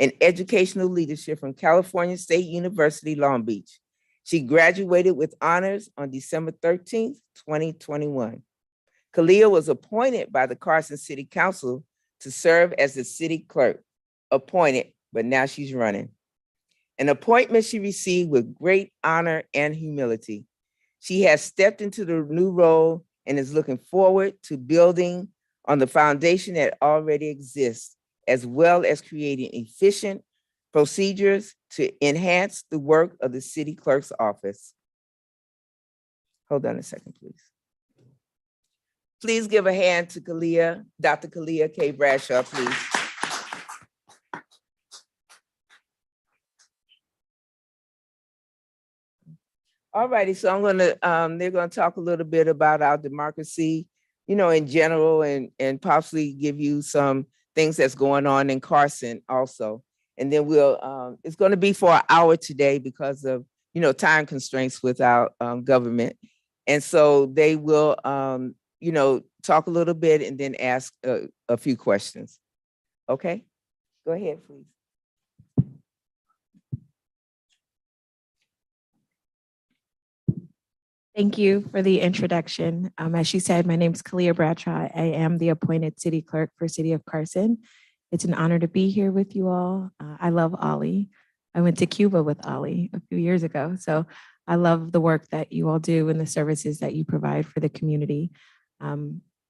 in educational leadership from California State University, Long Beach. She graduated with honors on December 13th, 2021. Kalia was appointed by the Carson City Council to serve as the city clerk. Appointed, but now she's running. An appointment she received with great honor and humility. She has stepped into the new role and is looking forward to building on the foundation that already exists, as well as creating efficient procedures to enhance the work of the city clerk's office. Hold on a second, please. Please give a hand to Kalia, Dr. Kalia K. Bradshaw, please. All righty, so they're gonna talk a little bit about our democracy, in general, and possibly give you some things that's going on in Carson also. And then it's gonna be for an hour today because of, time constraints with our government. And so they will, talk a little bit and then ask a few questions. Okay, go ahead, please. Thank you for the introduction. As she said, my name is Kalia Bradshaw. I am the appointed city clerk for City of Carson. It's an honor to be here with you all. I love Ollie. I went to Cuba with Ollie a few years ago. So I love the work that you all do and the services that you provide for the community.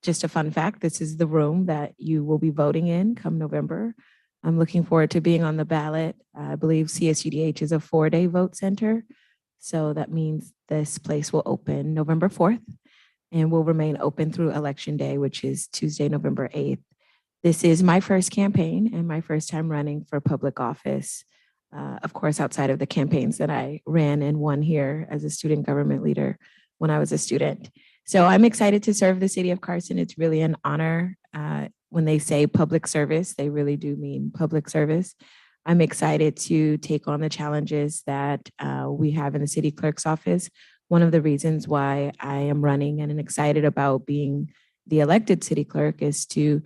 Just a fun fact, this is the room that you will be voting in come November. I'm looking forward to being on the ballot. I believe CSUDH is a 4-day vote center. So that means this place will open November 4th and will remain open through Election Day, which is Tuesday, November 8th. This is my first campaign and my first time running for public office. Of course, outside of the campaigns that I ran and won here as a student government leader when I was a student. So I'm excited to serve the city of Carson. It's really an honor. When they say public service, they really do mean public service. I'm excited to take on the challenges that we have in the city clerk's office. One of the reasons why I am running and excited about being the elected city clerk is to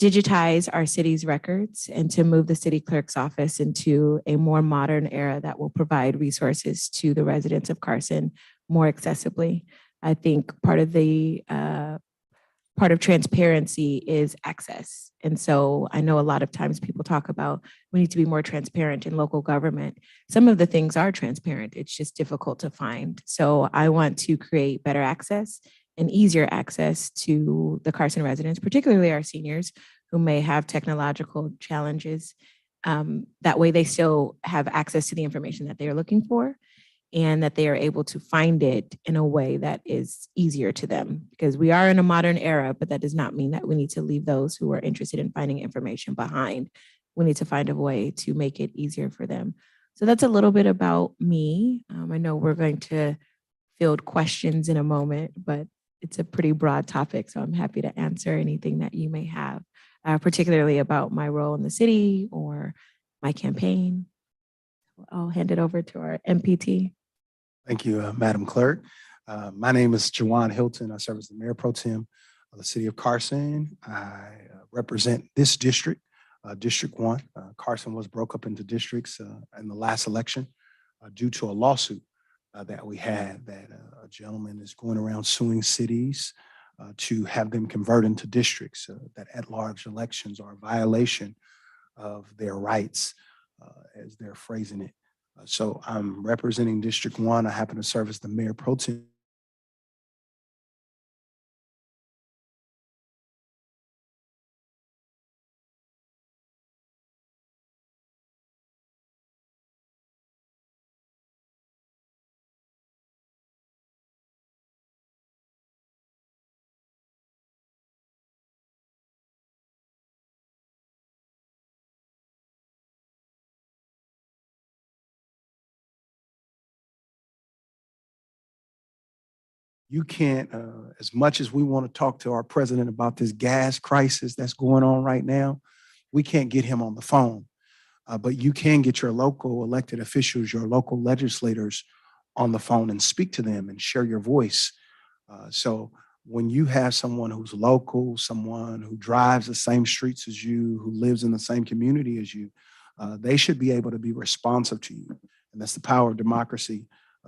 digitize our city's records and to move the city clerk's office into a more modern era that will provide resources to the residents of Carson more accessibly. I think part of transparency is access. And so I know a lot of times people talk about we need to be more transparent in local government. Some of the things are transparent, it's just difficult to find. So I want to create better access and easier access to the Carson residents, particularly our seniors who may have technological challenges. That way they still have access to the information that they are looking for, and that they are able to find it in a way that is easier to them, because we are in a modern era, but that does not mean that we need to leave those who are interested in finding information behind. We need to find a way to make it easier for them. So that's a little bit about me. I know we're going to field questions in a moment, but it's a pretty broad topic, so I'm happy to answer anything that you may have, particularly about my role in the city or my campaign. I'll hand it over to our MPT. Thank you, Madam Clerk. My name is Jawan Hilton. I serve as the Mayor Pro Tem of the City of Carson. I represent this district, District 1. Carson was broke up into districts in the last election due to a lawsuit that we had that a gentleman is going around suing cities to have them convert into districts, that at-large elections are a violation of their rights, as they're phrasing it. So I'm representing District 1. I happen to serve as the Mayor Pro Tem. You can't, as much as we want to talk to our president about this gas crisis that's going on right now, we can't get him on the phone. But you can get your local elected officials, your local legislators on the phone and speak to them and share your voice. So when you have someone who's local, someone who drives the same streets as you, who lives in the same community as you, they should be able to be responsive to you. And that's the power of democracy.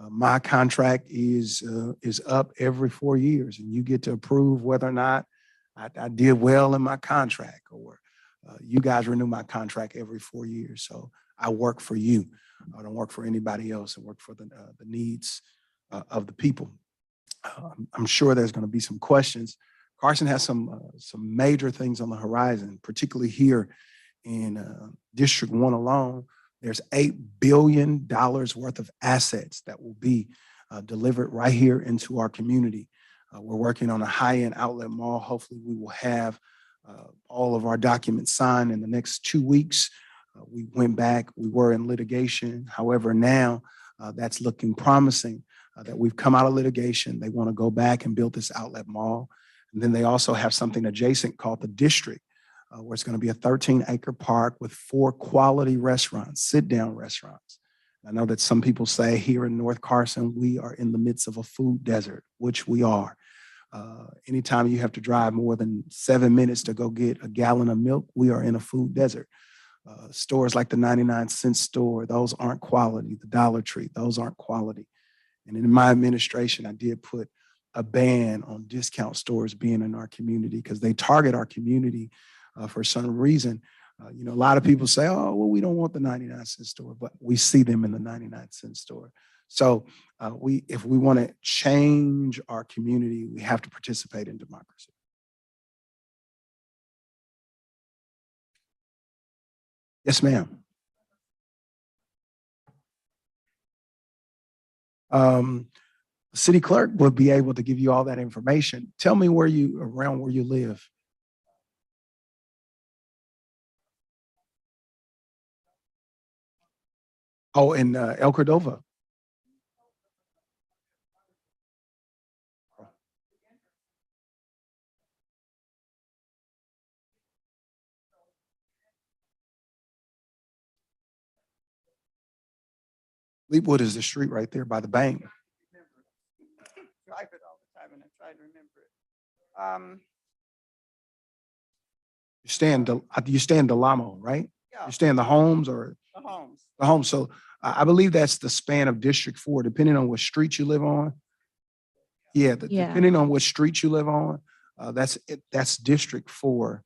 My contract is up every 4 years, and you get to approve whether or not I did well in my contract, or you guys renew my contract every 4 years. So I work for you. I don't work for anybody else. I work for the needs of the people. I'm sure there's going to be some questions. Carson has some major things on the horizon, particularly here in District 1 alone. There's $8 billion worth of assets that will be delivered right here into our community. We're working on a high-end outlet mall. Hopefully we will have all of our documents signed in the next 2 weeks. We went back, we were in litigation. However, now that's looking promising that we've come out of litigation. They want to go back and build this outlet mall. And then they also have something adjacent called the District, where it's going to be a 13-acre park with 4 quality restaurants, sit-down restaurants. I know that some people say here in North Carson, we are in the midst of a food desert, which we are. Anytime you have to drive more than 7 minutes to go get a gallon of milk, we are in a food desert. Stores like the 99-cent store, those aren't quality. The Dollar Tree, those aren't quality. And in my administration, I did put a ban on discount stores being in our community because they target our community for some reason. A lot of people say, oh, well, we don't want the 99-cent store, but we see them in the 99-cent store. So if we want to change our community, we have to participate in democracy. Yes, ma'am. The city clerk will be able to give you all that information. Tell me around where you live. Oh, in El Cordova. Leapwood is the street right there by the bank. Drive it all the time and I try to remember it. You stay in Delamo, right? Yeah, You stay in the homes or the homes. the homes. So I believe that's the span of District 4, depending on what street you live on. Yeah, Yeah. depending on what street you live on, that's District 4.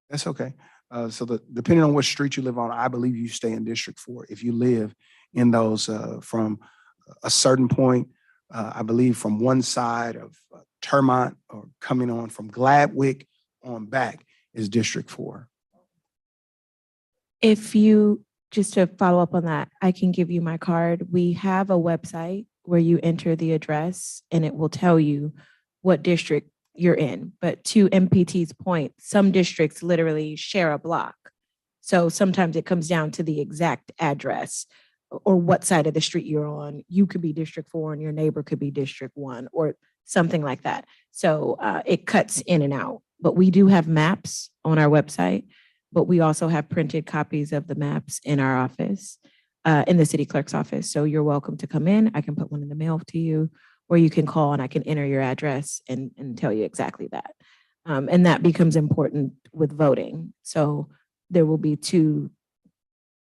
That's okay. Depending on what street you live on, I believe you stay in District 4. If you live in those from a certain point, I believe from one side of Termont or coming on from Gladwick on back is District 4. If you, just to follow up on that, I can give you my card. We have a website where you enter the address and it will tell you what district you're in. But to MPT's point, some districts literally share a block. So sometimes it comes down to the exact address or what side of the street you're on. You could be District 4 and your neighbor could be District 1 or something like that. So it cuts in and out. But we do have maps on our website, but we also have printed copies of the maps in our office, in the city clerk's office. So you're welcome to come in. I can put one in the mail to you, or you can call and I can enter your address and tell you exactly that. And that becomes important with voting. So there will be 2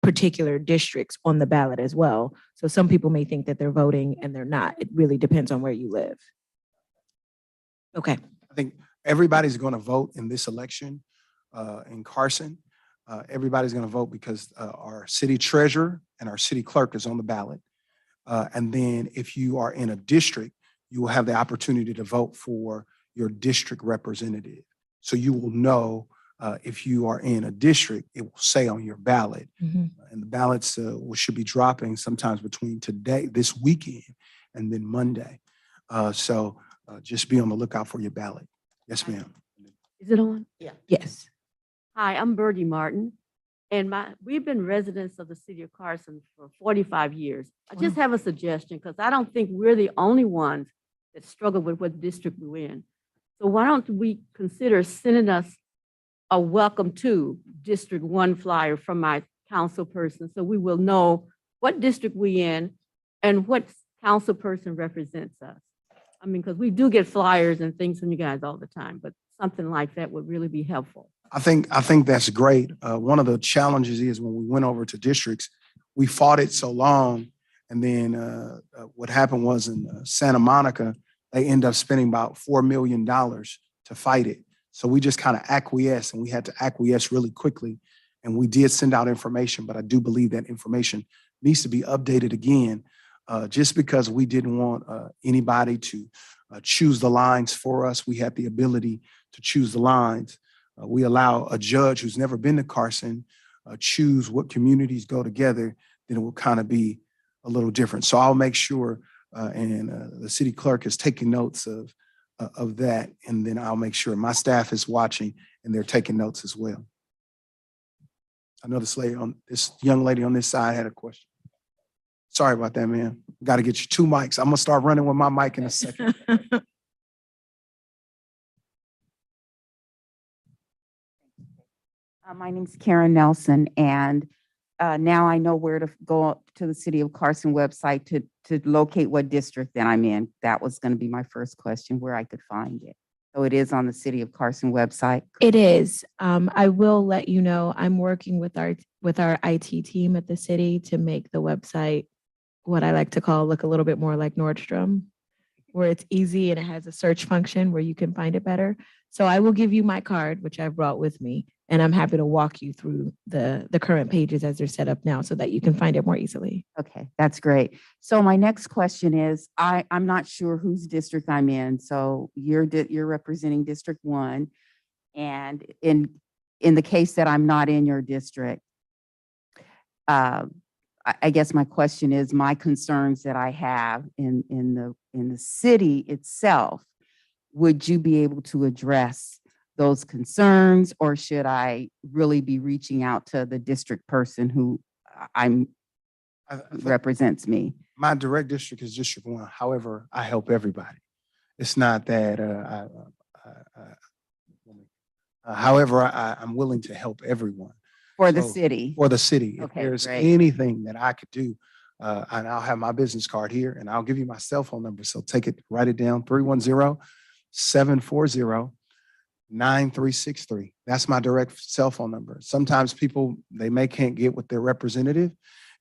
particular districts on the ballot as well. So some people may think that they're voting and they're not. It really depends on where you live. Okay. I think everybody's going to vote in this election in Carson. Everybody's going to vote because our city treasurer and our city clerk is on the ballot. And then if you are in a district, you will have the opportunity to vote for your district representative. So you will know if you are in a district, it will say on your ballot. Mhm. And the ballots should be dropping sometimes between this weekend, and then Monday. So just be on the lookout for your ballot. Yes, ma'am. Is it on? Yes. Hi, I'm Birdie Martin, and we've been residents of the city of Carson for 45 years. I just have a suggestion because I don't think we're the only ones that struggle with what district we're in. So why don't we consider sending us a welcome to District 1 flyer from my council person so we will know what district we in and what council person represents us. I mean, because we do get flyers and things from you guys all the time, but something like that would really be helpful. I think that's great. One of the challenges is when we went over to districts, we fought it so long. And then what happened was in Santa Monica, they end up spending about $4 million to fight it. So we just kind of acquiesced, and we had to acquiesce really quickly. And we did send out information, but I do believe that information needs to be updated again, just because we didn't want anybody to choose the lines for us. We had the ability to choose the lines. We allow a judge who's never been to Carson choose what communities go together, then it will kind of be a little different. So I'll make sure, and the city clerk is taking notes of that, and then I'll make sure my staff is watching and they're taking notes as well. I know this young lady on this side had a question. Sorry about that, man. Got to get you 2 mics. I'm gonna start running with my mic in a second. My name's Karen Nelson, and now I know where to go to the City of Carson website to locate what district that I'm in. That was going to be my first question, where I could find it. So it is on the City of Carson website. It is. I will let you know, I'm working with our IT team at the city to make the website what I like to call look a little bit more like Nordstrom, where it's easy and it has a search function where you can find it better. So I will give you my card, which I brought with me, and I'm happy to walk you through the current pages as they're set up now so that you can find it more easily. Okay, that's great. So my next question is, I'm not sure whose district I'm in. So you're representing District 1. And in the case that I'm not in your district, I guess my question is, my concerns that I have in the city itself, would you be able to address those concerns, or should I really be reaching out to the district person who I represents me? My direct district is District 1. However, I help everybody. It's not that, however, I'm willing to help everyone. For the So, city? For the city. If Okay, there's great. anything that I could do, and I'll have my business card here, and I'll give you my cell phone number. So take it, write it down, 310-740-9363. That's my direct cell phone number. Sometimes people, they can't get with their representative,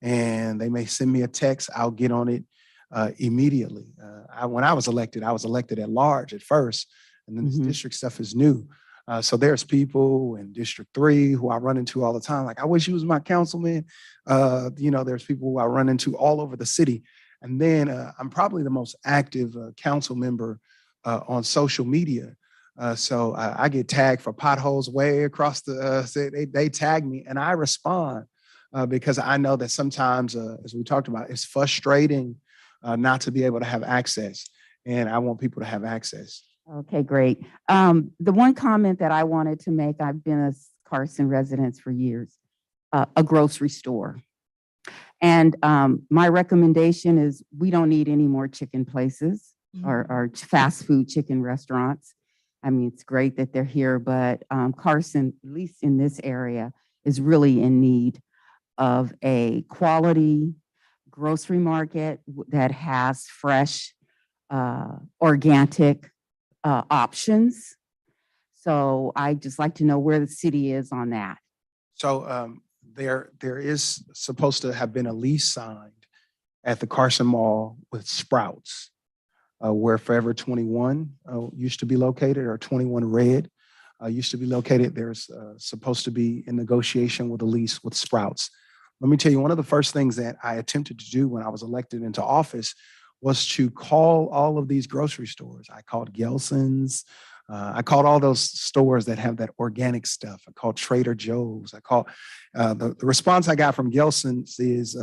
and they may send me a text. I'll get on it immediately. When I was elected at large at first, and then this district stuff is new. So there's people in District 3 who I run into all the time. Like, I wish you was my councilman. There's people who I run into all over the city. And then I'm probably the most active council member on social media. So I get tagged for potholes way across the, they tag me and I respond because I know that sometimes, as we talked about, it's frustrating not to be able to have access. And I want people to have access. Okay, great. The one comment that I wanted to make, I've been a Carson resident for years, a grocery store. And my recommendation is we don't need any more chicken places or fast food chicken restaurants. I mean, it's great that they're here, but Carson, at least in this area, is really in need of a quality grocery market that has fresh, organic options. So I just like to know where the city is on that. So there is supposed to have been a lease signed at the Carson Mall with Sprouts, where Forever 21 used to be located, or 21 Red used to be located. There's supposed to be in negotiation with a lease with Sprouts. Let me tell you, one of the first things that I attempted to do when I was elected into office was to call all of these grocery stores. I called Gelson's. I called all those stores that have that organic stuff. I called Trader Joe's. I called, the response I got from Gelson's is,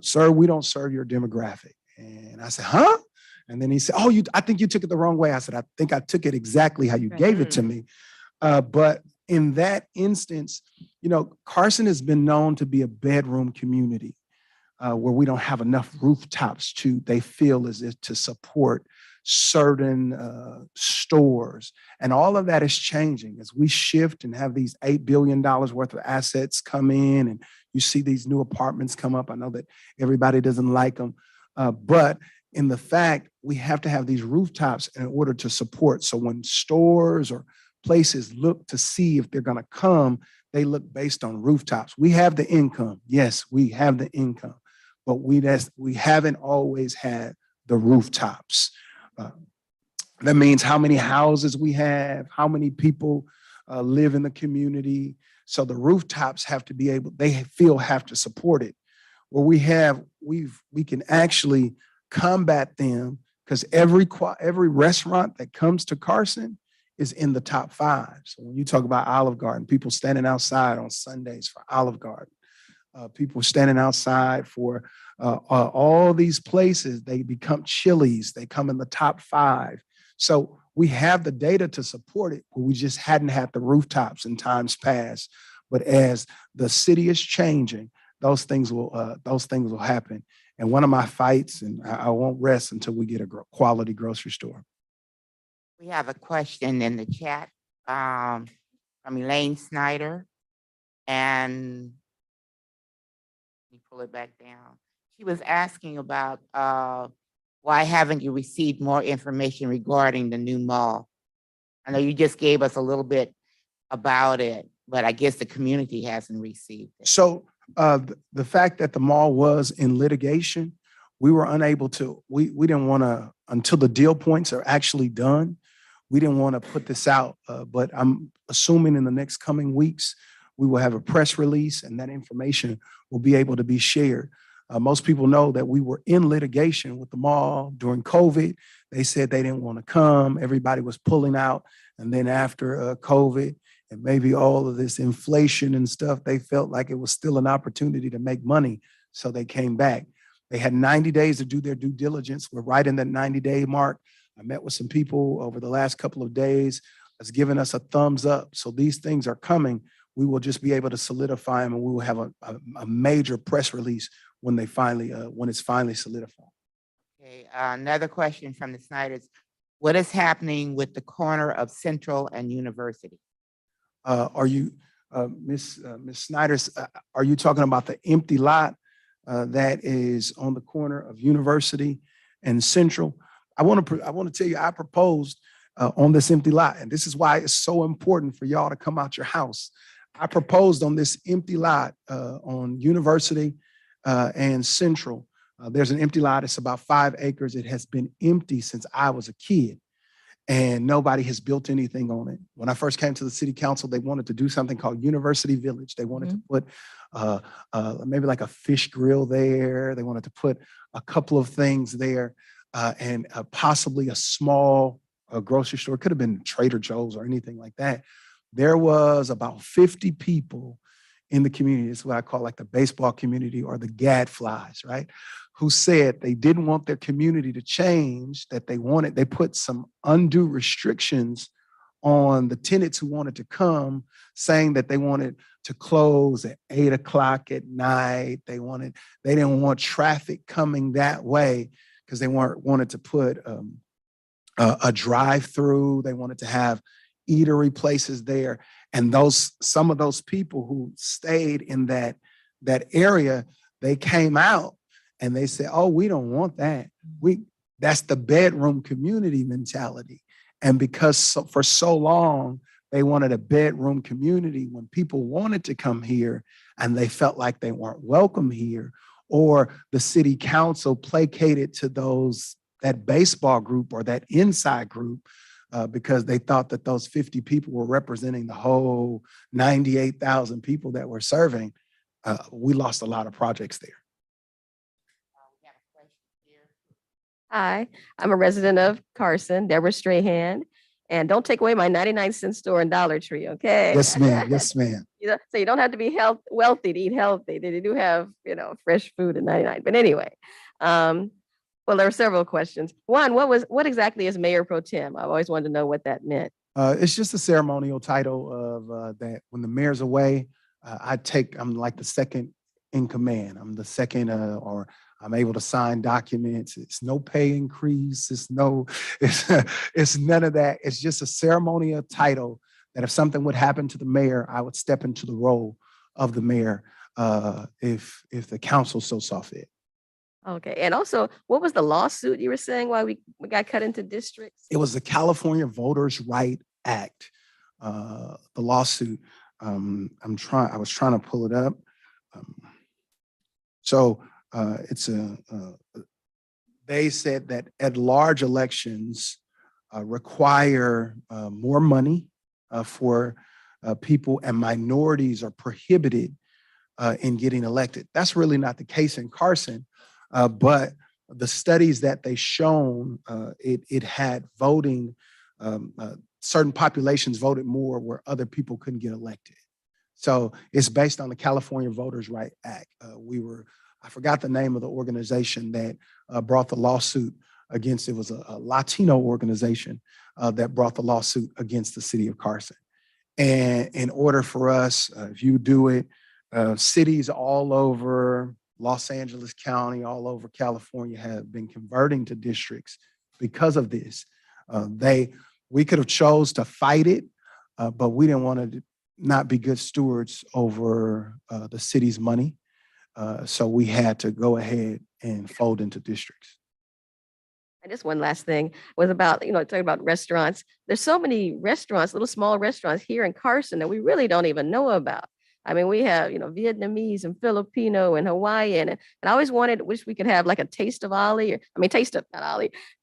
sir, we don't serve your demographic. And I said, huh? And then he said, oh, I think you took it the wrong way. I said, I think I took it exactly how you gave it to me. But in that instance, Carson has been known to be a bedroom community. Where we don't have enough rooftops they feel as if to support certain stores. And all of that is changing as we shift and have these $8 billion worth of assets come in, and you see these new apartments come up. I know that everybody doesn't like them, but in the fact, we have to have these rooftops in order to support. So when stores or places look to see if they're going to come, they look based on rooftops. We have the income. Yes, we have the income, but we haven't always had the rooftops. That means how many houses we have, how many people live in the community. So the rooftops have to be able, they have to support it. Where we can actually combat them, because every restaurant that comes to Carson is in the top 5. So when you talk about Olive Garden, people standing outside on Sundays for Olive Garden, people standing outside for all these places, they become Chili's, they come in the top 5. So we have the data to support it, but we just hadn't had the rooftops in times past. But as the city is changing, those things will happen. And one of my fights, and I won't rest until we get a quality grocery store. We have a question in the chat from Elaine Snyder. And let me pull it back down. She was asking about why haven't you received more information regarding the new mall? I know you just gave us a little bit about it, but I guess the community hasn't received it. So the fact that the mall was in litigation, we were unable to, we didn't want to, until the deal points are actually done, we didn't want to put this out, but I'm assuming in the next coming weeks, we will have a press release and that information will be able to be shared. Most people know that we were in litigation with the mall during COVID. They said they didn't want to come. Everybody was pulling out. And then after COVID and maybe all of this inflation and stuff, they felt like it was still an opportunity to make money. So they came back. They had 90 days to do their due diligence. We're right in that 90-day mark. I met with some people over the last couple of days. That's given us a thumbs up. So these things are coming. We will just be able to solidify them, and we will have a major press release when they finally, when it's finally solidified. Okay, another question from the Snyders. What is happening with the corner of Central and University? Are you, Ms. Snyder's, are you talking about the empty lot that is on the corner of University and Central? I want to tell you, I proposed on this empty lot, and this is why it's so important for y'all to come out your house. I proposed on this empty lot on University and Central. There's an empty lot. It's about 5 acres. It has been empty since I was a kid, and nobody has built anything on it. When I first came to the city council, they wanted to do something called University Village. They wanted to put maybe like a fish grill there. They wanted to put a couple of things there and possibly a small grocery store. It could have been Trader Joe's or anything like that. There was about 50 people in the community. This is what I call like the baseball community or the gadflies, right? Who said they didn't want their community to change, that they put some undue restrictions on the tenants who wanted to come, saying that they wanted to close at 8 o'clock at night. They didn't want traffic coming that way because they wanted to put a drive-through. They wanted to have eatery places there. And some of those people who stayed in that area, they came out and they said, oh, we don't want that. That's the bedroom community mentality. And because for so long, they wanted a bedroom community, when people wanted to come here and they felt like they weren't welcome here, or the city council placated to that baseball group or that inside group, because they thought that those 50 people were representing the whole 98,000 people that we're serving, we lost a lot of projects there. We have a question here. Hi, I'm a resident of Carson, Deborah Strahan, and don't take away my 99-cent store and Dollar Tree, okay? Yes, ma'am. Yes, ma'am. So you don't have to be wealthy to eat healthy. They do have, fresh food at 99. But anyway, well, there are several questions. One, what exactly is Mayor Pro Tem? I've always wanted to know what that meant. It's just a ceremonial title of that when the mayor's away, I'm like the second in command. I'm the second, or I'm able to sign documents. It's no pay increase. It's none of that. It's just a ceremonial title that if something would happen to the mayor, I would step into the role of the mayor if the council so saw fit. Okay, and also, what was the lawsuit you were saying why we got cut into districts? It was the California Voters' Right Act. the lawsuit. I was trying to pull it up. It's they said that at large elections require more money for people, and minorities are prohibited in getting elected. That's really not the case in Carson, but the studies that they shown, it had voting, certain populations voted more where other people couldn't get elected. So it's based on the California Voters' Right Act. I forgot the name of the organization that brought the lawsuit against, it was a Latino organization that brought the lawsuit against the city of Carson. And in order for us, if you do it, cities all over Los Angeles County, all over California have been converting to districts because of this. We could have chose to fight it, but we didn't want to not be good stewards over the city's money. So we had to go ahead and fold into districts. And just one last thing was about, talking about restaurants. There's so many restaurants, little small restaurants here in Carson that we really don't even know about. I mean, we have, Vietnamese and Filipino and Hawaiian. And I always wish we could have like a taste of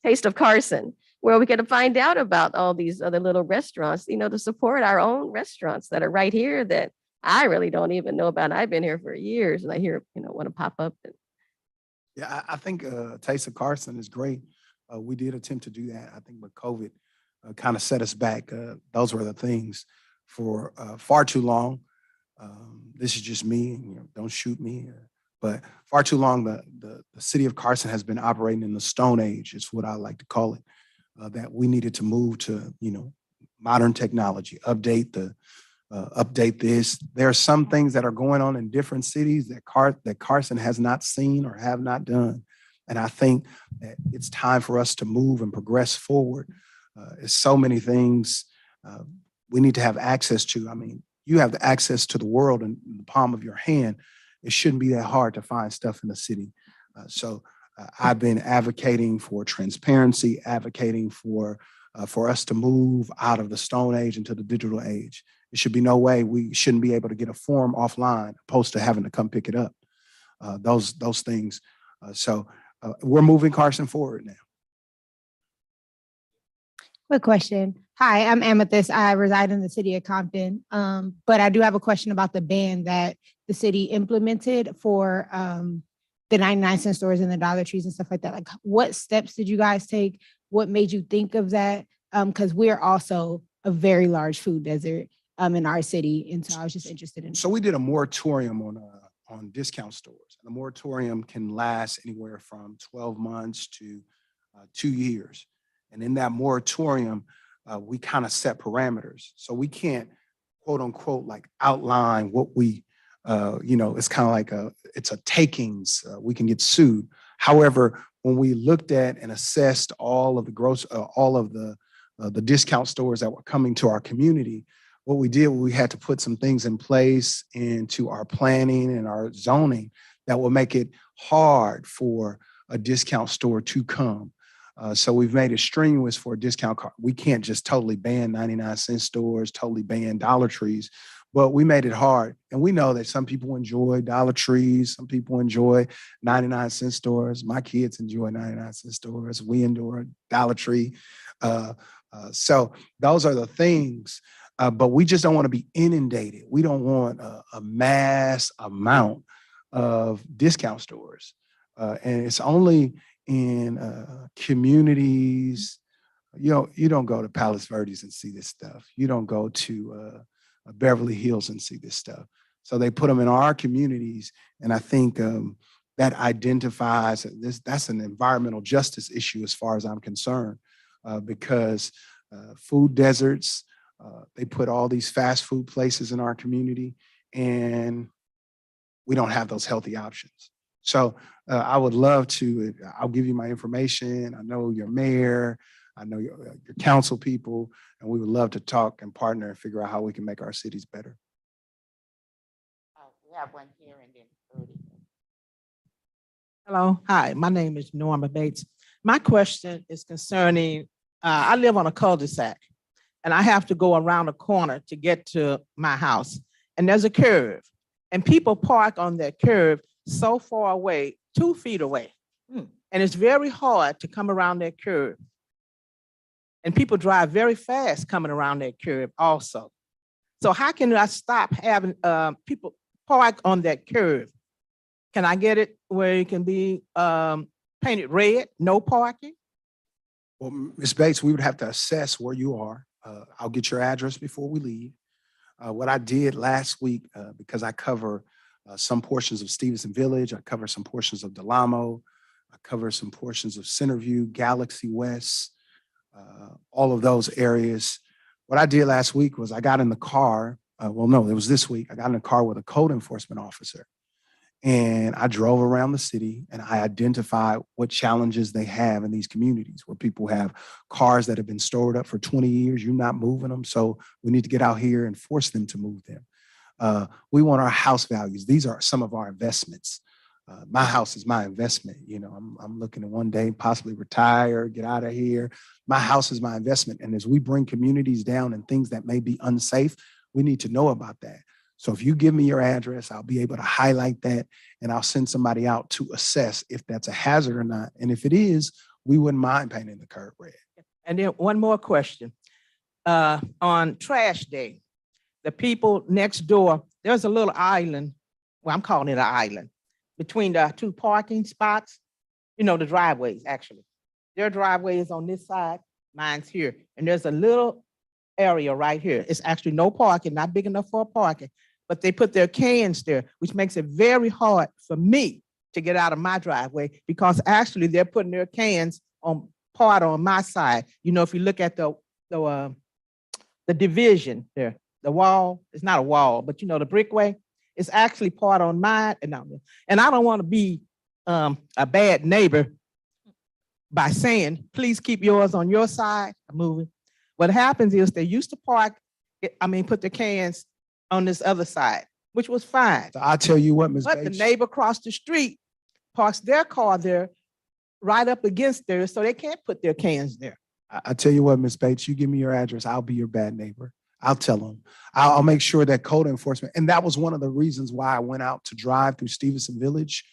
Taste of Carson, where we could find out about all these other little restaurants, to support our own restaurants that are right here that I really don't even know about. And I've been here for years and I hear, want to pop up. Yeah, I think Taste of Carson is great. We did attempt to do that. I think, but COVID kind of set us back. Those were the things for far too long. This is just me, don't shoot me. But far too long, the city of Carson has been operating in the Stone Age, is what I like to call it, that we needed to move to, modern technology, update this. There are some things that are going on in different cities that Carson has not seen or have not done. And I think that it's time for us to move and progress forward. There's so many things we need to have access to. I mean, you have the access to the world in the palm of your hand. It shouldn't be that hard to find stuff in the city. So I've been advocating for transparency, advocating for us to move out of the Stone Age into the digital age. There should be no way we shouldn't be able to get a form offline opposed to having to come pick it up. Those things. We're moving Carson forward now. Quick question. Hi, I'm Amethyst. I reside in the city of Compton, but I do have a question about the ban that the city implemented for the 99-cent stores and the Dollar Trees and stuff like that. Like, what steps did you guys take? What made you think of that? Because we're also a very large food desert in our city, and so I was just interested in. So we did a moratorium on discount stores. And the moratorium can last anywhere from 12 months to 2 years. And in that moratorium, we kind of set parameters. So we can't, quote unquote, like outline what we, it's kind of like it's a takings. We can get sued. However, when we looked at and assessed all of the discount stores that were coming to our community, what we did, we had to put some things in place into our planning and our zoning that will make it hard for a discount store to come. So we've made it strenuous for a discount. We can't just totally ban 99-cent stores, totally ban Dollar Trees, but we made it hard. And we know that some people enjoy Dollar Trees, some people enjoy 99-cent stores. My kids enjoy 99-cent stores. We enjoy Dollar Tree. So those are the things. But we just don't want to be inundated. We don't want a mass amount of discount stores. And it's only in communities. You don't go to Palos Verdes and see this stuff. You don't go to Beverly Hills and see this stuff. So they put them in our communities. And I think that identifies this. That's an environmental justice issue as far as I'm concerned, because food deserts, they put all these fast food places in our community, and we don't have those healthy options. So I would love to, I'll give you my information. I know your mayor, I know your council people, and we would love to talk and partner and figure out how we can make our cities better. We have one here and then 30. Hello, hi, my name is Norma Bates. My question is concerning, I live on a cul-de-sac, and I have to go around a corner to get to my house. And there's a curve, and people park on that curve so far away, 2 feet away. And it's very hard to come around that curve. And people drive very fast coming around that curve also. So how can I stop having people park on that curve? Can I get it where it can be painted red, no parking? Well, Ms. Bates, we would have to assess where you are. I'll get your address before we leave. What I did last week, because I cover some portions of Stevenson Village, I cover some portions of Delamo, I cover some portions of Centerview, Galaxy West, all of those areas. What I did last week was I got in the car. Well, no, it was this week. I got in the car with a code enforcement officer, and I drove around the city and I identified what challenges they have in these communities where people have cars that have been stored up for 20 years. You're not moving them. So we need to get out here and force them to move them. We want our house values. These are some of our investments. My house is my investment. You know, I'm looking to one day possibly retire, get out of here. My house is my investment. And as we bring communities down and things that may be unsafe, we need to know about that. So if you give me your address, I'll be able to highlight that and I'll send somebody out to assess if that's a hazard or not. And if it is, we wouldn't mind painting the curb red. And then one more question. On trash day, the people next door, there's a little island, well, I'm calling it an island, between the 2 parking spots, you know, the driveways, actually. Their driveway is on this side, mine's here. And there's a little area right here. It's actually no parking, not big enough for parking, but they put their cans there, which makes it very hard for me to get out of my driveway because actually they're putting their cans on part on my side. You know, if you look at the division there, the wall, it's not a wall, but you know, the brickway, it's actually part on mine. And I don't want to be a bad neighbor by saying, please keep yours on your side. I'm moving. What happens is they used to put the cans on this other side, which was fine. So I'll tell you what, Ms. But the Bates. neighbor across the street parks their car there right up against theirs, so they can't put their cans there. I tell you what, Ms. Bates, you give me your address, I'll be your bad neighbor. I'll tell them. I'll make sure that code enforcement, and that was one of the reasons why I went out to drive through Stevenson Village,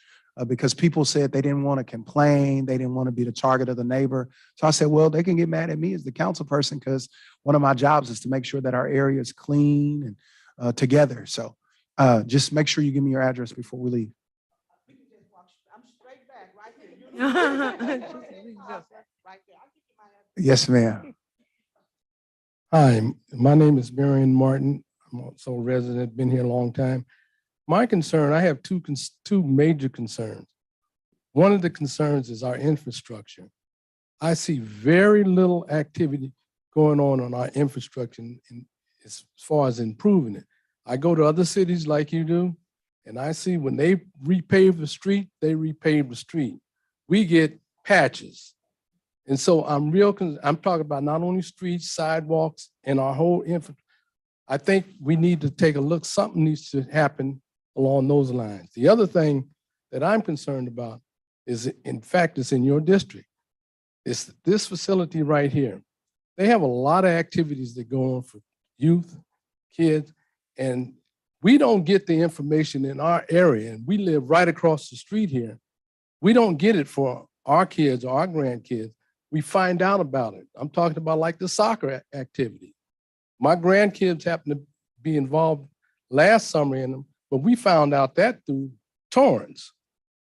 because people said they didn't want to complain, they didn't want to be the target of the neighbor. So I said, well, they can get mad at me as the council person because one of my jobs is to make sure that our area is clean and together. So just make sure you give me your address before we leave. I'm straight back right here. Yes, ma'am. Hi, my name is Marion Martin. I'm also a resident, been here a long time. My concern, I have two major concerns. One of the concerns is our infrastructure. I see very little activity going on our infrastructure as far as improving it. I go to other cities like you do, and I see when they repave the street, they repave the street. We get patches. And so I'm talking about not only streets, sidewalks, and our whole infrastructure. I think we need to take a look. Something needs to happen along those lines. The other thing that I'm concerned about is, in fact, it's in your district. It's this facility right here. They have a lot of activities that go on for youth, kids, and we don't get the information in our area, and we live right across the street here. We don't get it for our kids or our grandkids. We find out about it. I'm talking about like the soccer activity. My grandkids happened to be involved last summer in them, but we found out that through Torrance,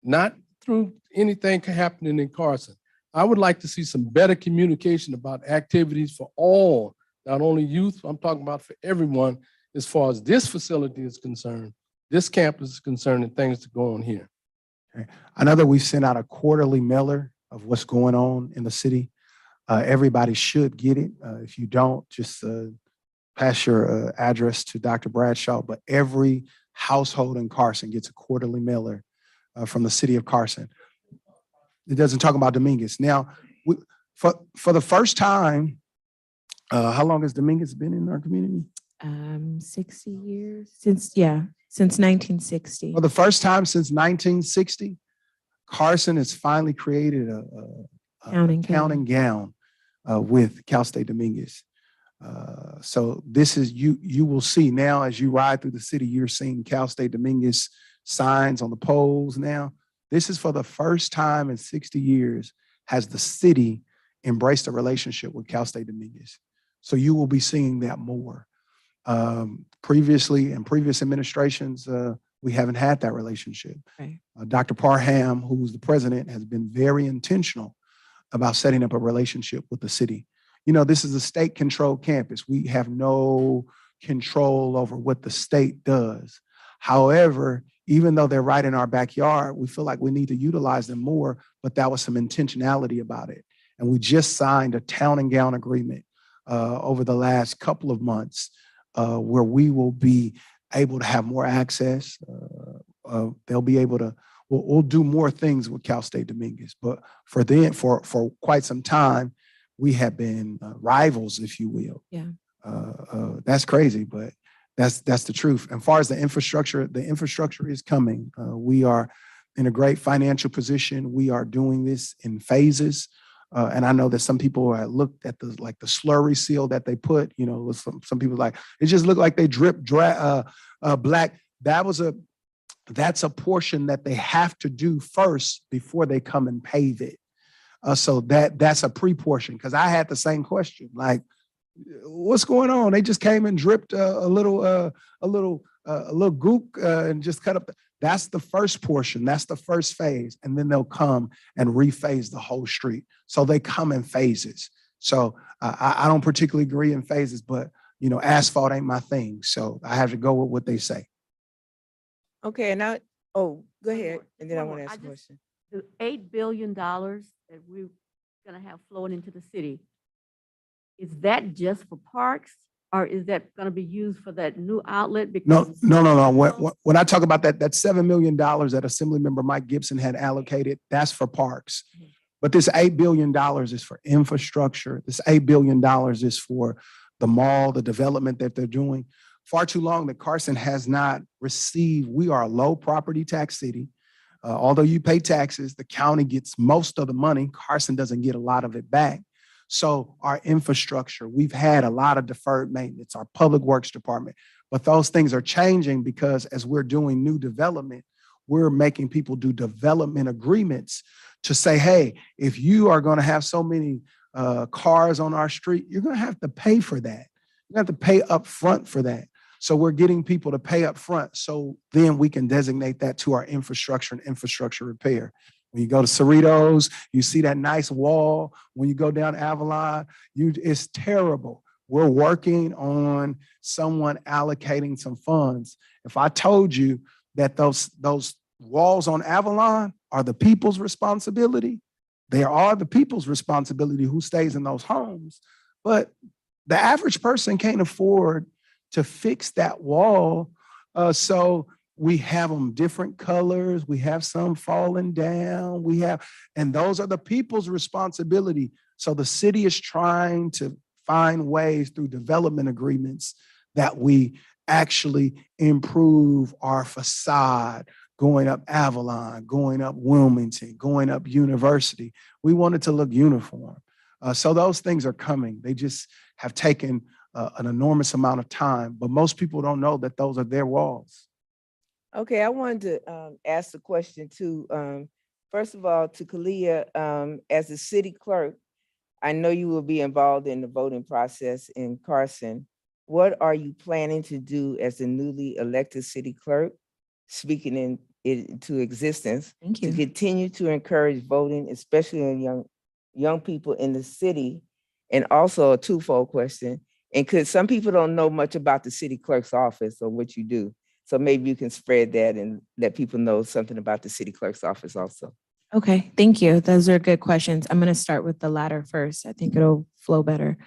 not through anything happening in Carson. I would like to see some better communication about activities for all, not only youth, I'm talking about for everyone, as far as this facility is concerned, this campus is concerned, and things that go on here. Okay. I know that we've sent out a quarterly mailer of what's going on in the city. Everybody should get it. If you don't, just pass your address to Dr. Bradshaw, but every household in Carson gets a quarterly mailer from the city of Carson. It doesn't talk about Dominguez. Now, for the first time, how long has Dominguez been in our community? 60 years, since 1960. For the first time since 1960, Carson has finally created a counting gown with Cal State Dominguez. So this is, you will see now as you ride through the city, you're seeing Cal State Dominguez signs on the poles now. This is for the first time in 60 years has the city embraced a relationship with Cal State Dominguez. So you will be seeing that more. Previously, in previous administrations, we haven't had that relationship. Right. Dr. Parham, who's the president, has been very intentional about setting up a relationship with the city. You know, this is a state-controlled campus. We have no control over what the state does. However, even though they're right in our backyard, we feel like we need to utilize them more, but that was some intentionality about it. And we just signed a town and gown agreement over the last couple of months where we will be able to have more access. They'll be able to, we'll do more things with Cal State Dominguez. But for quite some time, we have been rivals, if you will. Yeah. That's crazy, but that's the truth. And as far as the infrastructure is coming. We are in a great financial position. We are doing this in phases. And I know that some people have looked at the slurry seal that they put, you know, some people like, it just looked like they drip black. That's a portion that they have to do first before they come and pave it. So that's a pre-portion. Cause I had the same question, like, what's going on? They just came and dripped a little gook and just cut up. That's the first portion. That's the first phase. And then they'll come and rephase the whole street. So they come in phases. So I don't particularly agree in phases, but you know, asphalt ain't my thing. So I have to go with what they say. Okay, and now, oh, go One ahead, more, and then I one want more. to I ask a just- question. The $8 billion that we're gonna have flowing into the city, is that just for parks? Or is that gonna be used for that new outlet? No. Because When I talk about that $7 million that Assemblymember Mike Gibson had allocated, that's for parks. But this $8 billion is for infrastructure. This $8 billion is for the mall, the development that they're doing. Far too long that Carson has not received. We are a low property tax city. Although you pay taxes, the county gets most of the money. Carson doesn't get a lot of it back. So our infrastructure, we've had a lot of deferred maintenance, our public works department, but those things are changing because as we're doing new development, we're making people do development agreements to say, hey, if you are going to have so many cars on our street, you're going to have to pay for that. You have to pay up front for that. So we're getting people to pay up front. So then we can designate that to our infrastructure and infrastructure repair. When you go to Cerritos, you see that nice wall. When you go down Avalon, it's terrible. We're working on someone allocating some funds. If I told you that those walls on Avalon are the people's responsibility, they are the people's responsibility who stays in those homes. But the average person can't afford to fix that wall. So we have them different colors. We have some falling down. And those are the people's responsibility. So the city is trying to find ways through development agreements that we actually improve our facade, going up Avalon, going up Wilmington, going up University. We want it to look uniform. So those things are coming. They just have taken an enormous amount of time, but most people don't know that those are their walls. Okay, I wanted to ask the question too. First of all, to Kalia, as a city clerk, I know you will be involved in the voting process in Carson. What are you planning to do as the newly elected city clerk, speaking into existence, Thank to you. continue to encourage voting, especially in young people in the city? And also a twofold question. And because some people don't know much about the city clerk's office or what you do. So maybe you can spread that and let people know something about the city clerk's office also. Okay, thank you. Those are good questions. I'm going to start with the latter first. I think it'll flow better.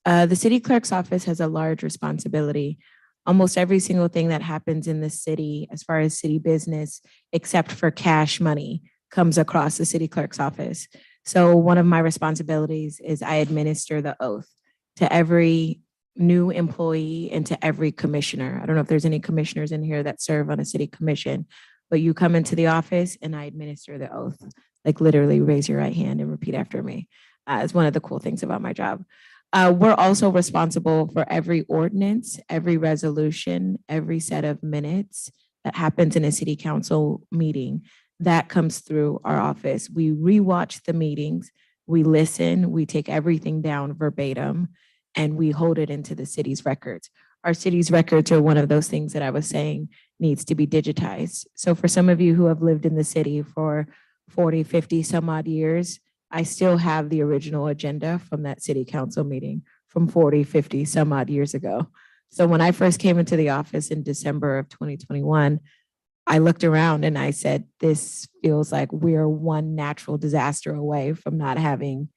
The city clerk's office has a large responsibility. Almost every single thing that happens in the city, as far as city business, except for cash money, comes across the city clerk's office. So one of my responsibilities is I administer the oath to every new employee and to every commissioner. I don't know if there's any commissioners in here that serve on a city commission, but you come into the office and I administer the oath. Like literally raise your right hand and repeat after me. It's one of the cool things about my job. We're also responsible for every ordinance, every resolution, every set of minutes that happens in a city council meeting that comes through our office. We rewatch the meetings, we listen, we take everything down verbatim, and we hold it into the city's records. Our city's records are one of those things that I was saying needs to be digitized. So for some of you who have lived in the city for 40, 50 some odd years, I still have the original agenda from that city council meeting from 40, 50 some odd years ago. So when I first came into the office in December of 2021, I looked around and I said, this feels like we're one natural disaster away from not having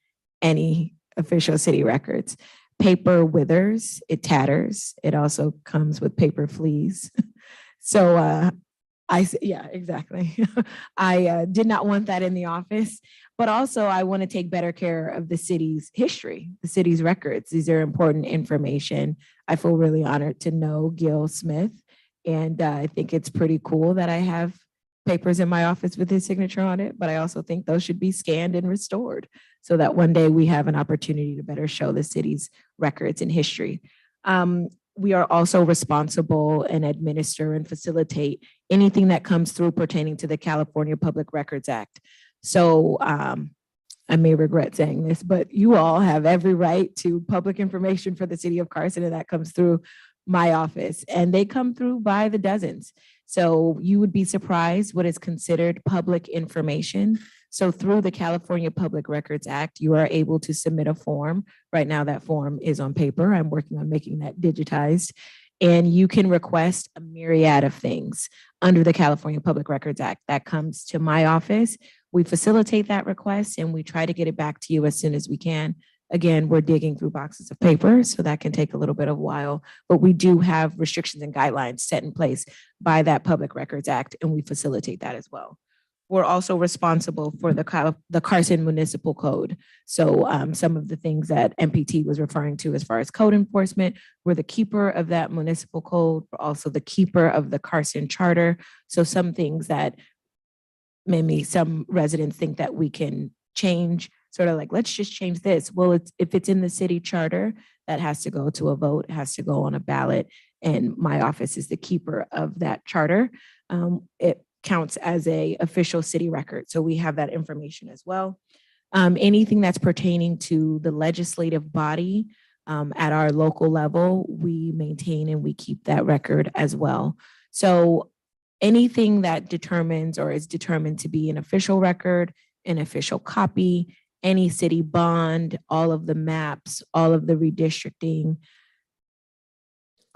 any official city records. Paper withers, it tatters. It also comes with paper fleas. So yeah, exactly. I did not want that in the office, but also I want to take better care of the city's history, the city's records. These are important information. I feel really honored to know Gil Smith. And I think it's pretty cool that I have papers in my office with his signature on it, but I also think those should be scanned and restored so that one day we have an opportunity to better show the city's records and history. We are also responsible and administer and facilitate anything that comes through pertaining to the California Public Records Act. So I may regret saying this, but you all have every right to public information for the city of Carson, and that comes through my office, and they come through by the dozens. So you would be surprised what is considered public information. So through the California Public Records Act, you are able to submit a form. Right now, that form is on paper. I'm working on making that digitized. And you can request a myriad of things under the California Public Records Act. That comes to my office. We facilitate that request and we try to get it back to you as soon as we can. Again, we're digging through boxes of paper, so that can take a little bit of a while, but we do have restrictions and guidelines set in place by that Public Records Act, and we facilitate that as well. We're also responsible for the Carson Municipal Code. So some of the things that MPT was referring to as far as code enforcement, we're the keeper of that municipal code. We're also the keeper of the Carson Charter. So some things that maybe some residents think that we can change, sort of like, let's just change this. Well, if it's in the city charter, that has to go to a vote, it has to go on a ballot. And my office is the keeper of that charter. It counts as a official city record. So we have that information as well. Anything that's pertaining to the legislative body at our local level, we maintain and we keep that record as well. So anything that determines or is determined to be an official record, an official copy, any city bond, all of the maps, all of the redistricting,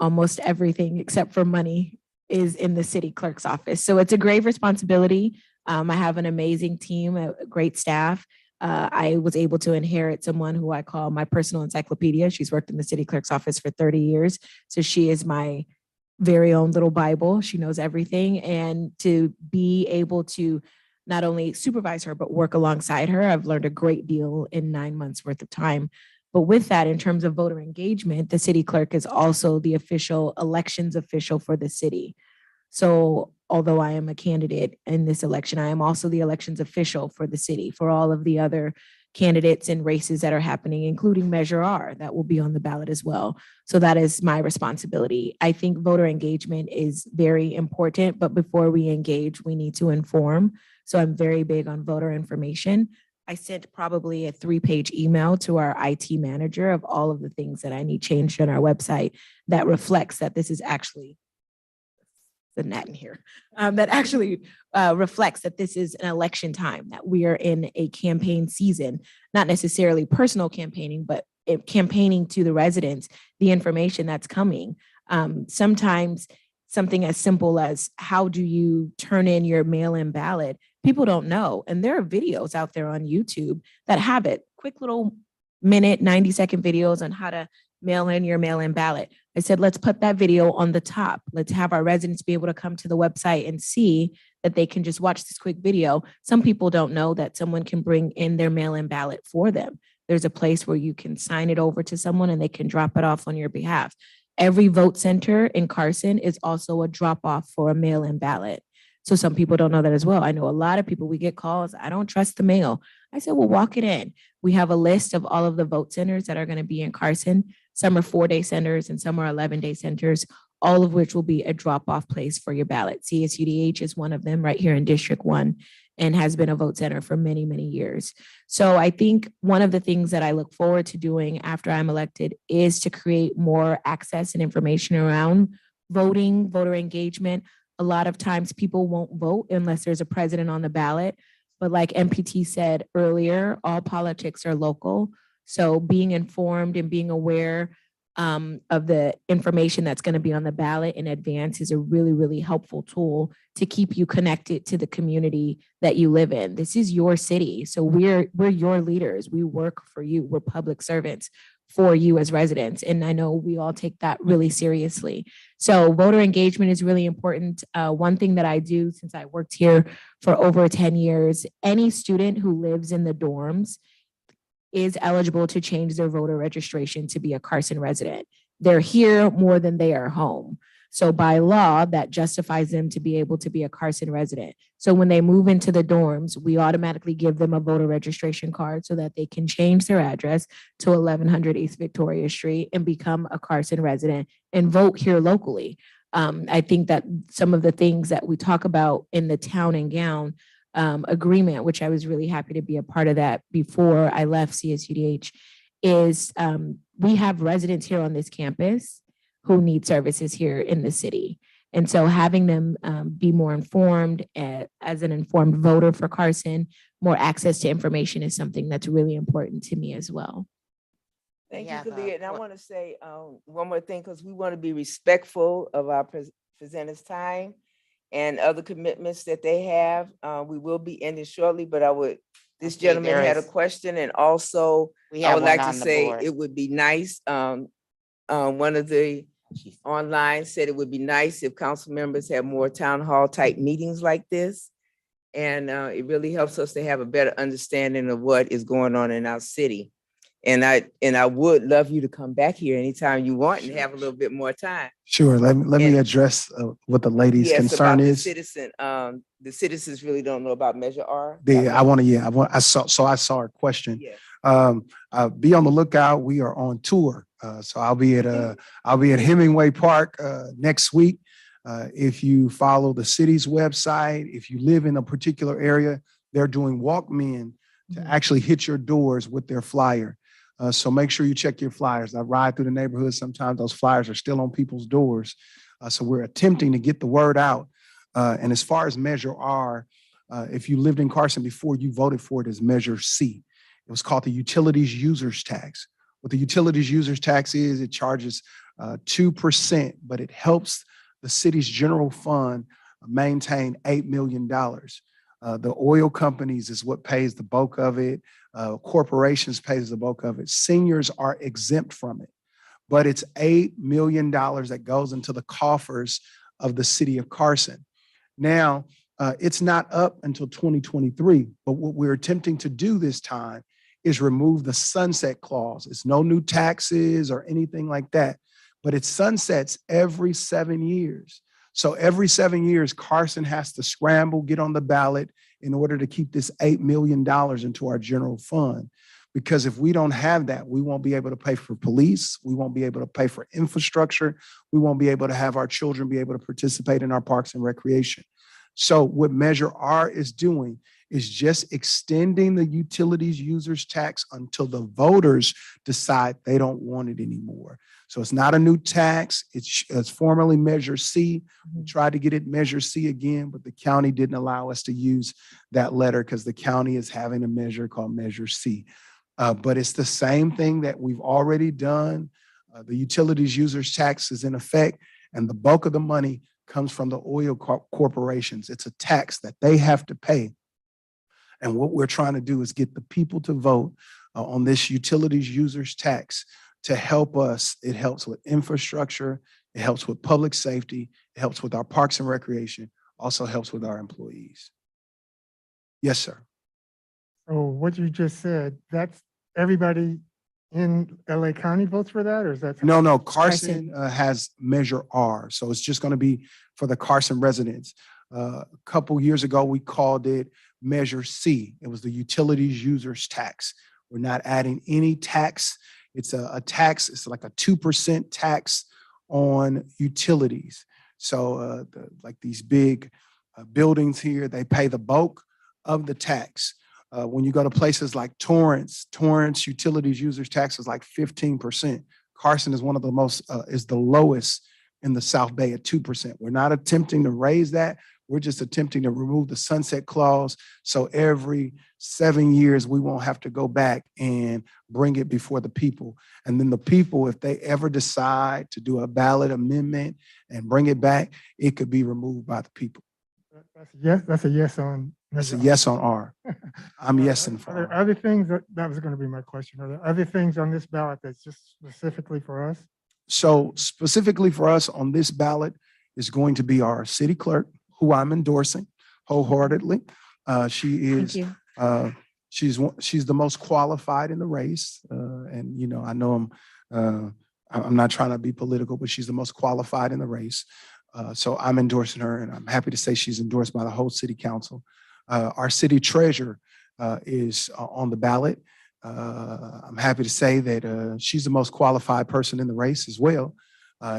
almost everything except for money is in the city clerk's office. So it's a grave responsibility. I have an amazing team, a great staff. I was able to inherit someone who I call my personal encyclopedia. She's worked in the city clerk's office for 30 years. So she is my very own little Bible. She knows everything. And to be able to not only supervise her, but work alongside her, I've learned a great deal in 9 months worth of time. But with that, in terms of voter engagement, the city clerk is also the official elections official for the city. So although I am a candidate in this election, I am also the elections official for the city, for all of the other candidates and races that are happening, including Measure R, that will be on the ballot as well. So that is my responsibility. I think voter engagement is very important, but before we engage, we need to inform. So I'm very big on voter information. I sent probably a 3-page email to our IT manager of all of the things that I need changed on our website that reflects that this is actually the net in here, that actually reflects that this is an election time, that we are in a campaign season, not necessarily personal campaigning, but campaigning to the residents, the information that's coming. Sometimes something as simple as how do you turn in your mail-in ballot? People don't know. And there are videos out there on YouTube that have it, quick little minute, 90-second videos on how to mail in your mail-in ballot. I said, let's put that video on the top. Let's have our residents be able to come to the website and see that they can just watch this quick video. Some people don't know that someone can bring in their mail-in ballot for them. There's a place where you can sign it over to someone and they can drop it off on your behalf. Every vote center in Carson is also a drop-off for a mail-in ballot. So some people don't know that as well. I know a lot of people, we get calls, I don't trust the mail. I said, well, walk it in. We have a list of all of the vote centers that are going to be in Carson. Some are 4-day centers and some are 11-day centers, all of which will be a drop-off place for your ballot. CSUDH is one of them right here in District 1 and has been a vote center for many, many years. So I think one of the things that I look forward to doing after I'm elected is to create more access and information around voting, voter engagement. A lot of times people won't vote unless there's a president on the ballot. But like MPT said earlier, all politics are local. So being informed and being aware of the information that's going to be on the ballot in advance is a really, really helpful tool to keep you connected to the community that you live in. This is your city. So we're your leaders. We work for you. We're public servants for you as residents. And I know we all take that really seriously. So voter engagement is really important. One thing that I do since I worked here for over 10 years, any student who lives in the dorms is eligible to change their voter registration to be a Carson resident. They're here more than they are home. So by law, that justifies them to be able to be a Carson resident. So when they move into the dorms, we automatically give them a voter registration card so that they can change their address to 1100 East Victoria Street and become a Carson resident and vote here locally. I think that some of the things that we talk about in the town and gown agreement, which I was really happy to be a part of that before I left CSUDH, is we have residents here on this campus who need services here in the city. And so having them be more informed as an informed voter for Carson, more access to information is something that's really important to me as well. Thank you, Yeah, Kalia. And I want to say one more thing, because we want to be respectful of our presenters' time and other commitments that they have. We will be ending shortly, but this Okay, gentleman there had a is- question, and also We I have would one like to on the say board. it would be nice. One of the online said it would be nice if council members have more town hall type meetings like this. And it really helps us to have a better understanding of what is going on in our city. And I would love you to come back here anytime you want and have a little bit more time. Sure. Let me And- address what the lady's Yes, concern about the is. citizen, the citizens really don't know about Measure R. I saw her question. Yes. Be on the lookout. We are on tour. So I'll be at Hemingway Park next week. If you follow the city's website, if you live in a particular area, they're doing walkmen to actually hit your doors with their flyer. So make sure you check your flyers. I ride through the neighborhood. Sometimes those flyers are still on people's doors. So we're attempting to get the word out. And as far as Measure R, if you lived in Carson before, you voted for it as Measure C. It was called the Utilities Users Tax. What the Utilities Users Tax is, it charges 2%, but it helps the city's general fund maintain $8 million. The oil companies is what pays the bulk of it. Corporations pays the bulk of it. Seniors are exempt from it, but it's $8 million that goes into the coffers of the city of Carson. Now, it's not up until 2023, but what we're attempting to do this time is remove the sunset clause. It's no new taxes or anything like that, but it sunsets every 7 years. So every 7 years, Carson has to scramble, get on the ballot in order to keep this $8 million into our general fund. Because if we don't have that, we won't be able to pay for police. We won't be able to pay for infrastructure. We won't be able to have our children be able to participate in our parks and recreation. So what Measure R is doing is just extending the utilities users tax until the voters decide they don't want it anymore. So it's not a new tax. It's formerly Measure C. We tried to get it Measure C again, but the county didn't allow us to use that letter because the county is having a measure called Measure C. But it's the same thing that we've already done. The utilities users tax is in effect, and the bulk of the money comes from the oil corporations. It's a tax that they have to pay. And what we're trying to do is get the people to vote on this utilities users tax to help us. It helps with infrastructure. It helps with public safety. It helps with our parks and recreation. Also helps with our employees. Yes, sir. So what you just said, that's everybody in LA County votes for that, or is that? No, Carson has Measure R. So it's just going to be for the Carson residents. A couple years ago, we called it Measure C. It was the Utilities Users Tax. We're not adding any tax. It's a tax, it's like a 2% tax on utilities. So like these big buildings here, they pay the bulk of the tax. When you go to places like Torrance utilities users tax is like 15%. Carson is one of the most, is the lowest in the South Bay at 2%. We're not attempting to raise that. We're just attempting to remove the sunset clause. So every 7 years, we won't have to go back and bring it before the people. And then the people, if they ever decide to do a ballot amendment and bring it back, it could be removed by the people. That's a yes on. That's a yes on R. I'm yesing Are for there R. other things that was going to be my question? Are there other things on this ballot that's just specifically for us? So specifically for us on this ballot is going to be our city clerk, who I'm endorsing wholeheartedly. She is, she's the most qualified in the race. And, you know, I know I'm not trying to be political, but she's the most qualified in the race. So I'm endorsing her, and I'm happy to say she's endorsed by the whole city council. Our city treasurer is on the ballot. I'm happy to say that she's the most qualified person in the race as well.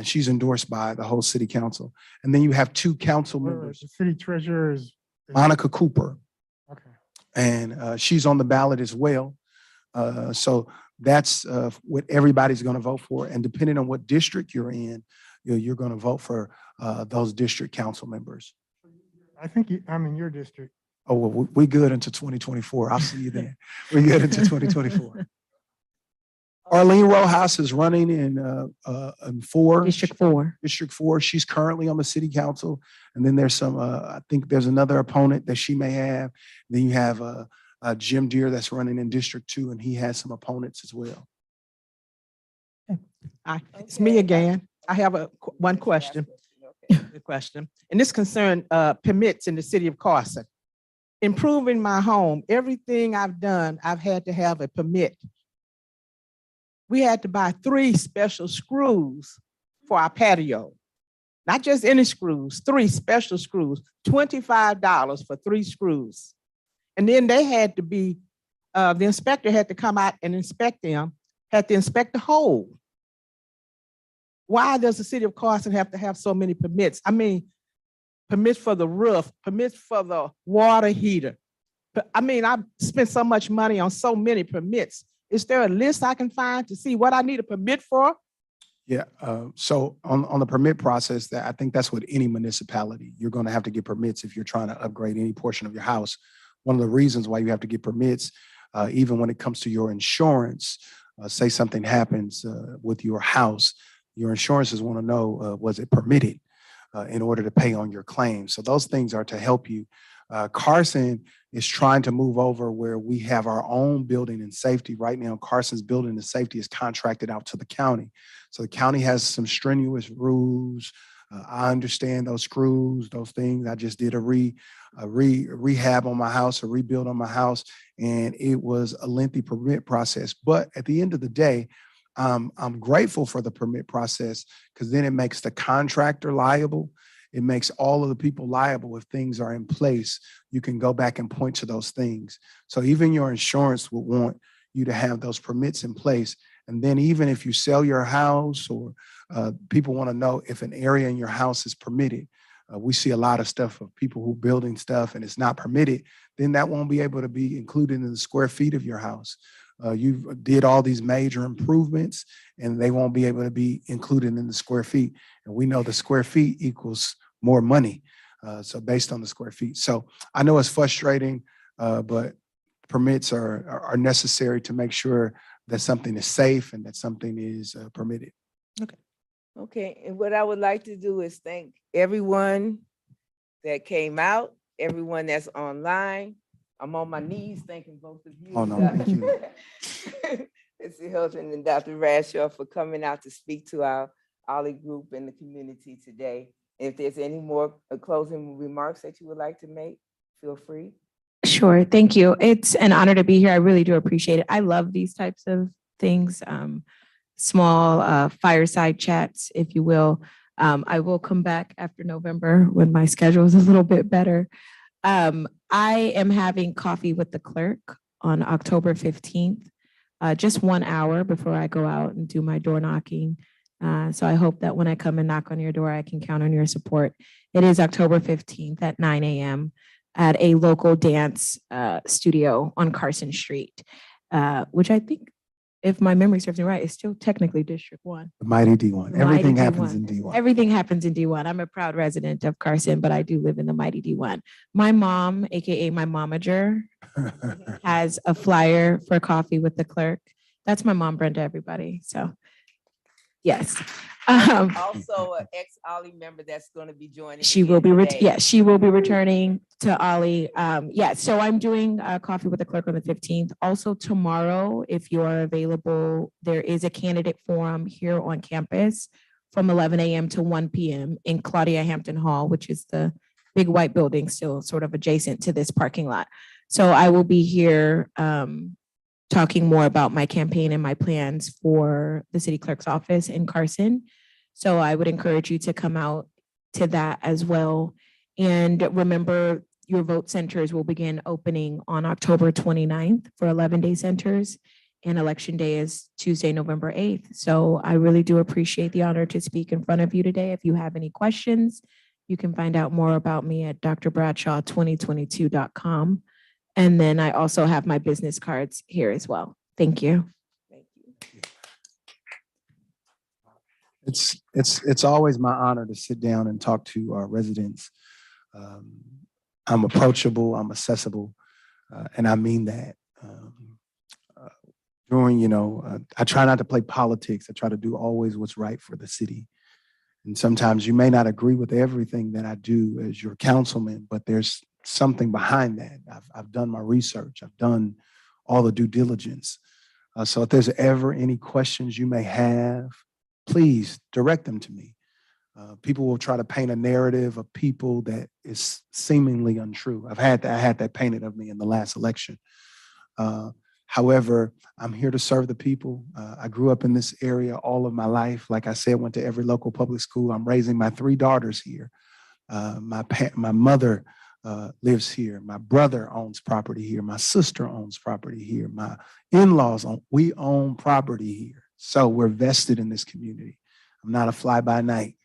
She's endorsed by the whole city council. And then you have two council members. The city treasurer is. Monica Cooper, Okay. and she's on the ballot as well. So that's what everybody's going to vote for. And depending on what district you're in, you're going to vote for those district council members. I think I'm in your district. Oh, well, we good until 2024. I'll see you then. We're good until 2024. Arlene Rojas is running in 4. District 4. District 4. She's currently on the city council. And then there's some, I think there's another opponent that she may have. Then you have Jim Deere that's running in District 2, and he has some opponents as well. It's me again. I have one question. The question, and this concern permits in the city of Carson. Improving my home, everything I've done, I've had to have a permit. We had to buy 3 special screws for our patio. Not just any screws, 3 special screws, $25 for 3 screws. And then they had to be, the inspector had to come out and inspect them, had to inspect the hole. Why does the city of Carson have to have so many permits? I mean, permits for the roof, permits for the water heater. But I mean, I've spent so much money on so many permits. Is there a list I can find to see what I need a permit for? Yeah, so on the permit process, that I think that's what any municipality, you're going to have to get permits if you're trying to upgrade any portion of your house. One of the reasons why you have to get permits, even when it comes to your insurance, say something happens with your house, your insurances want to know, was it permitted in order to pay on your claim? So those things are to help you. Carson is trying to move over where we have our own building and safety. Right now, Carson's building and safety is contracted out to the county. So the county has some strenuous rules. I understand those screws, those things. I just did a rehab on my house, a rebuild on my house, and it was a lengthy permit process. But at the end of the day, I'm grateful for the permit process, because then it makes the contractor liable. It makes all of the people liable if things are in place. You can go back and point to those things. So even your insurance would want you to have those permits in place. And then even if you sell your house, or people want to know if an area in your house is permitted. We see a lot of stuff of people who building stuff and it's not permitted, then that won't be able to be included in the square feet of your house. You did all these major improvements and they won't be able to be included in the square feet. And we know the square feet equals more money. So based on the square feet. So I know it's frustrating, but permits are necessary to make sure that something is safe and that something is permitted. Okay, and what I would like to do is thank everyone that came out, everyone that's online. I'm on my knees thanking both of you. Oh, no, thank you. Mr. Hilton and Dr. Bradshaw for coming out to speak to our Ollie group and the community today. If there's any more closing remarks that you would like to make, feel free. Sure. Thank you. It's an honor to be here. I really do appreciate it. I love these types of things, small fireside chats, if you will. I will come back after November when my schedule is a little bit better. I am having coffee with the clerk on October 15th, just 1 hour before I go out and do my door knocking. So I hope that when I come and knock on your door, I can count on your support. It is October 15th at 9 a.m. at a local dance studio on Carson Street, which I think, if my memory serves me right, is still technically District 1. The mighty D1. Mighty Everything happens D1. in D1. Everything happens in D1. I'm a proud resident of Carson, but I do live in the mighty D1. My mom, AKA my momager, has a flyer for coffee with the clerk. That's my mom, Brenda, everybody. So, yes. Also, an ex-Ollie member that's going to be joining. She will be, today. yes, she will be returning to Ollie. Yeah, so I'm doing coffee with the clerk on the 15th. Also tomorrow, if you are available, there is a candidate forum here on campus from 11 a.m. to 1 p.m. in Claudia Hampton Hall, which is the big white building still sort of adjacent to this parking lot. So I will be here talking more about my campaign and my plans for the city clerk's office in Carson. So I would encourage you to come out to that as well. And remember, your vote centers will begin opening on October 29th for 11-day centers, and election day is Tuesday, November 8th. So I really do appreciate the honor to speak in front of you today. If you have any questions, you can find out more about me at drbradshaw2022.com. And then I also have my business cards here as well. Thank you. Thank you. It's always my honor to sit down and talk to our residents. I'm approachable, I'm accessible, and I mean that. I try not to play politics. I try to do always what's right for the city. And sometimes you may not agree with everything that I do as your councilman, but there's something behind that. I've done my research. I've done all the due diligence. So if there's ever any questions you may have, please direct them to me. People will try to paint a narrative of people that is seemingly untrue. I had that painted of me in the last election. However, I'm here to serve the people. I grew up in this area all of my life. Like I said, went to every local public school. I'm raising my 3 daughters here. My mother lives here. My brother owns property here. My sister owns property here. My in-laws we own property here. So we're vested in this community. I'm not a fly-by-night.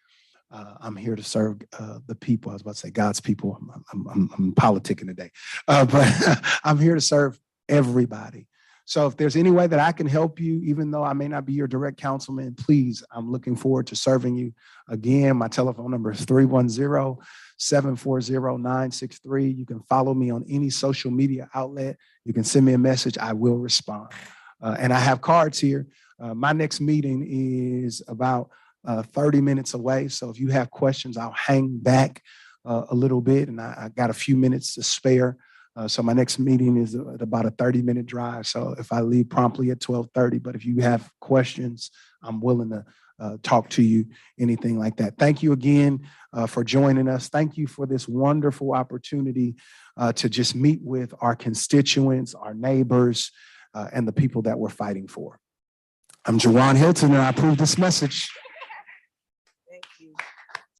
I'm here to serve the people. I was about to say God's people. I'm politicking today, but I'm here to serve everybody. So if there's any way that I can help you, even though I may not be your direct councilman, please, I'm looking forward to serving you. Again, my telephone number is 310-740-963. You can follow me on any social media outlet. You can send me a message. I will respond. And I have cards here. My next meeting is about 30 minutes away. So if you have questions, I'll hang back a little bit, and I got a few minutes to spare. So my next meeting is at about a 30-minute drive. So if I leave promptly at 12:30, but if you have questions, I'm willing to talk to you, anything like that. Thank you again for joining us. Thank you for this wonderful opportunity to just meet with our constituents, our neighbors, and the people that we're fighting for. I'm Jawan Hilton, and I approve this message.